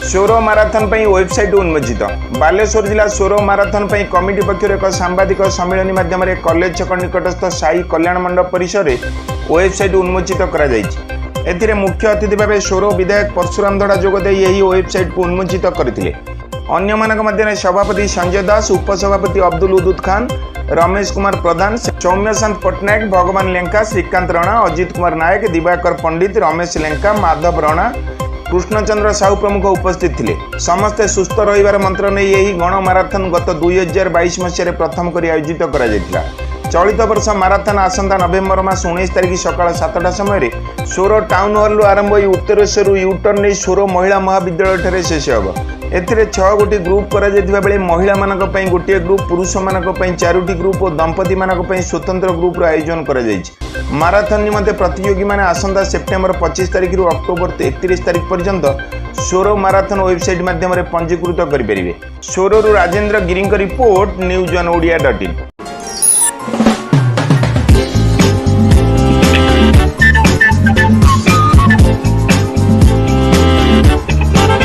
सोरो marathon website उन्मोचित। Baleshwar जिला सोरो माराथन कमिटी पक्षर एक सांबादिक सम्मेलन माध्यम कॉलेज छक निकटस्थ साई कल्याण मंडप परिसर में वेबसाइट उन्मोचित कर मुख्य अतिथि भाव सोरो विधायक परशुराम धड़ा जोगदे यही वेबसाइट को उन्मोचित करथिले। अन्य मानक मध्य सभापति संजय दास, उपसभापति अब्दुल उदुद खान, रमेश कुमार प्रधान, सौम्यशांत पट्टनायक, भगवान लेंका, श्रीकांत राणा, अजित कुमार नायक, दिवाकर पंडित, रमेश लेंका, माधव राणा, कृष्णचंद्र साहू प्रमुख उपस्थित थिले। समस्ते सुस्थ रहिबार मंत्र नहीं यही गण माराथन गत 2022 मसीह प्रथम कर आयोजित करा जायतिला। चलित वर्ष माराथन आसंता नवेम्बर मास 19 तारिख सकाळ 7टा समय सोरो टाउन हॉल आरंभ होई उत्तरेश्वर यूटर्न नहीं सोरो महिला महाविद्यालय ठारे शेष होब। एथिरे 6 गोटी ग्रुप करा जायतिबा बेले महिला मानक पई गोटे ग्रुप, पुरुष मानक पई 4टी ग्रुप और दंपति मानक पई स्वतंत्र ग्रुप आयोजन करा जायछि। माराथन निमंते प्रतियोगी माने आसंता सेप्टेम्बर 25 तारिख रु अक्टोबर 31 तारिख पर्यंत सोरो माराथन वेबसाइट माध्यम पंजीकृत करें। सोरो Rajendra Giri report, news on ओडिया.in।